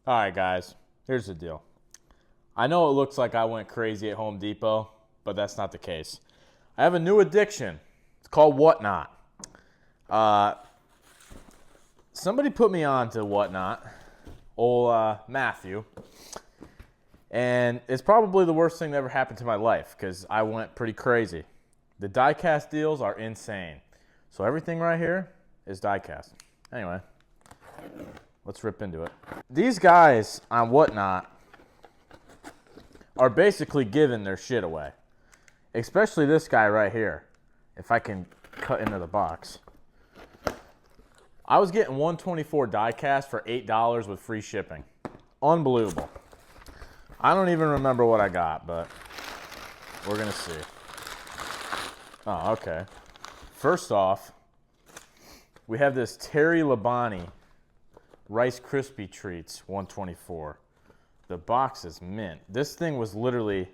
All right, guys, here's the deal. I know it looks like I went crazy at Home Depot, but that's not the case. I have a new addiction. It's called WhatNot. Somebody put me on to WhatNot, old Matthew, and it's probably the worst thing that ever happened to my life because I went pretty crazy. The Diecast deals are insane. So everything right here is Diecast. Anyway, let's rip into it. These guys on WhatNot are basically giving their shit away. Especially this guy right here. If I can cut into the box. I was getting 124 Diecast for $8 with free shipping. Unbelievable. I don't even remember what I got, but we're going to see. Oh, okay. First off, we have this Terry Labonte Rice Krispie Treats 124. The box is mint. This thing was literally,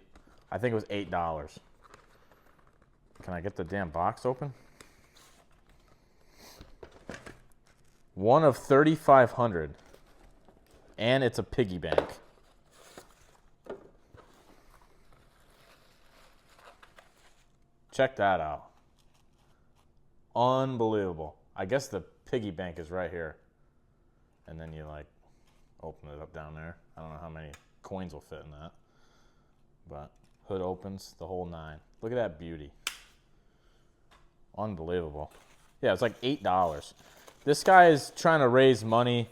I think it was $8. Can I get the damn box open? One of 3,500. And it's a piggy bank. Check that out. Unbelievable. I guess the piggy bank is right here. And then you like open it up down there. I don't know how many coins will fit in that. But hood opens, the whole nine. Look at that beauty. Unbelievable. Yeah, it's like $8. This guy is trying to raise money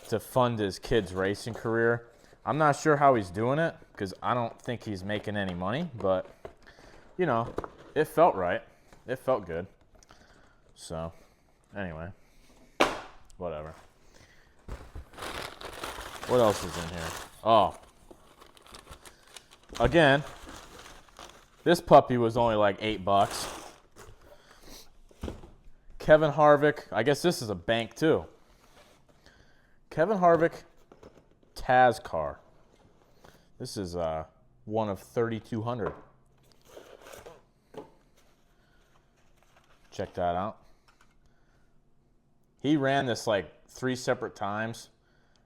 to fund his kid's racing career. I'm not sure how he's doing it because I don't think he's making any money. But, you know, it felt right. It felt good. So, anyway, whatever. What else is in here? Oh. Again, this puppy was only like $8. Kevin Harvick. I guess this is a bank too. Kevin Harvick Taz car. This is one of 3,200. Check that out. He ran this like 3 separate times,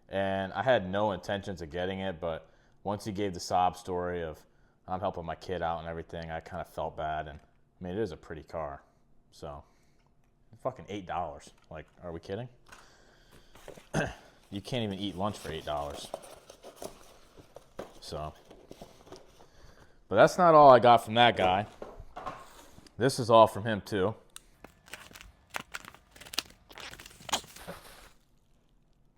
and I had no intentions of getting it, but once he gave the sob story of I'm helping my kid out and everything, I kind of felt bad. And I mean, it is a pretty car. So, fucking $8. Like, are we kidding? You can't even eat lunch for $8. So, but that's not all I got from that guy. This is all from him too.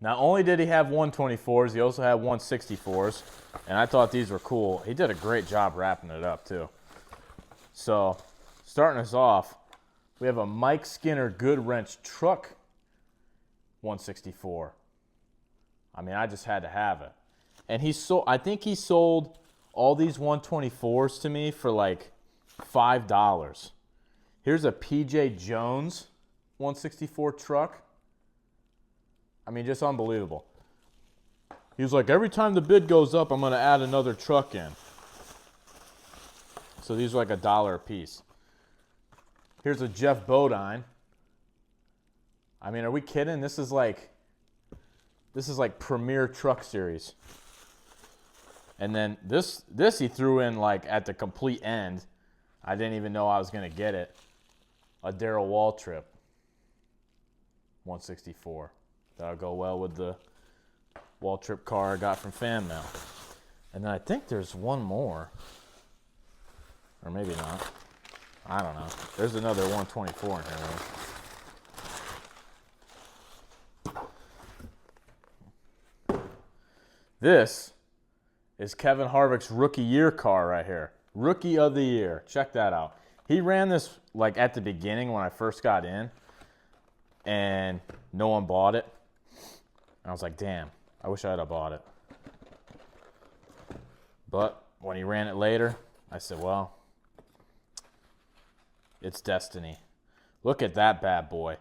Not only did he have 124s, he also had 164s, and I thought these were cool. He did a great job wrapping it up, too. So, starting us off, we have a Mike Skinner Good Wrench Truck 164. I mean, I just had to have it. And he sold, I think he sold all these 124s to me for like $5. Here's a PJ Jones 164 truck. I mean, just unbelievable. He was like, every time the bid goes up, I'm going to add another truck in. So these are like $1 a piece. Here's a Jeff Bodine. I mean, are we kidding? This is like Premier Truck Series. And then this he threw in like at the complete end. I didn't even know I was going to get it. A Darrell Waltrip 164. That'll go well with the Waltrip car I got from Fan Mail. And then I think there's one more. Or maybe not. I don't know. There's another 124 in here. This is Kevin Harvick's rookie year car right here. Rookie of the year. Check that out. He ran this like at the beginning when I first got in. And no one bought it. I was like, damn, I wish I had bought it. But when he ran it later, I said, well, it's destiny. Look at that bad boy.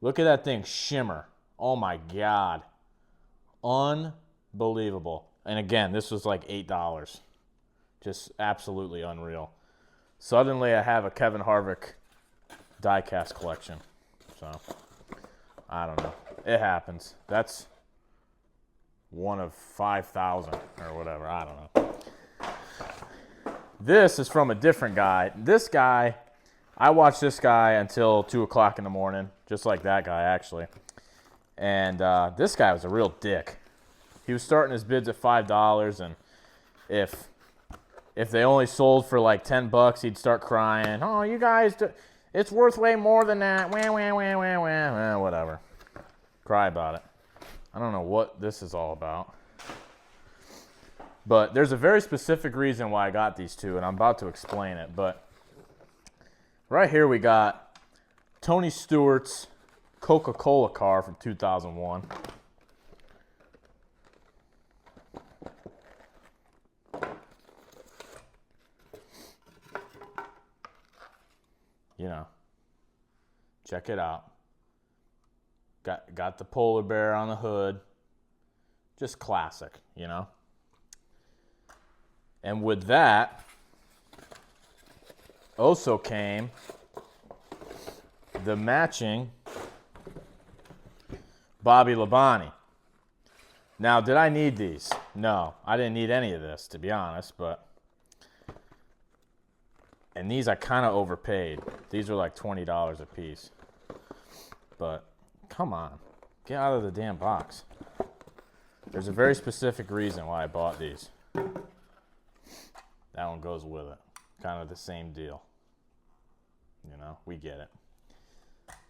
Look at that thing shimmer. Oh my God. Unbelievable. And again, this was like $8. Just absolutely unreal. Suddenly I have a Kevin Harvick diecast collection. So, I don't know. It happens. That's one of 5,000 or whatever. I don't know. This is from a different guy. This guy, I watched this guy until 2 o'clock in the morning, just like that guy, actually. And this guy was a real dick. He was starting his bids at $5, and if they only sold for like $10, he'd start crying. Oh, you guys, it's worth way more than that. Wah, wah, wah, wah, wah. Whatever. Cry about it. I don't know what this is all about. But there's a very specific reason why I got these two, and I'm about to explain it. But right here we got Tony Stewart's Coca-Cola car from 2001. You know, check it out. Got the polar bear on the hood. Just classic, you know. And with that also came the matching Bobby Labonte. Now, did I need these? No, I didn't need any of this, to be honest, but... And these I kind of overpaid. These are like $20 a piece. But, come on. Get out of the damn box. There's a very specific reason why I bought these. That one goes with it. Kind of the same deal. You know, we get it.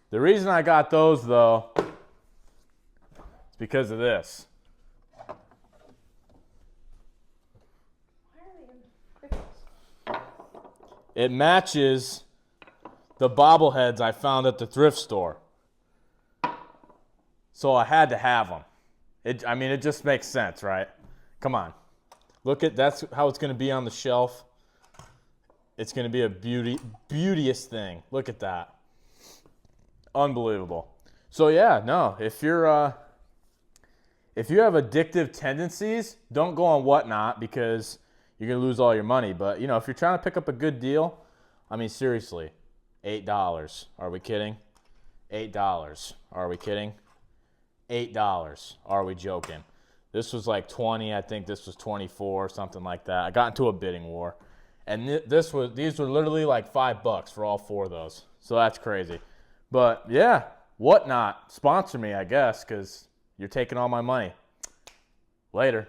The reason I got those, though, is because of this. It matches the bobbleheads I found at the thrift store. So I had to have them. It just makes sense, right? Come on. Look at, that's how it's going to be on the shelf. It's going to be a beauteous thing. Look at that. Unbelievable. So yeah, no, if you have addictive tendencies, don't go on WhatNot because you're going to lose all your money. But, you know, if you're trying to pick up a good deal, I mean, seriously, $8. Are we kidding? $8. Are we kidding? $8. Are we joking? This was like 20. I think this was 24, something like that. I got into a bidding war. And these were literally like $5 for all four of those. So that's crazy. But, yeah, WhatNot, sponsor me, I guess, because you're taking all my money. Later.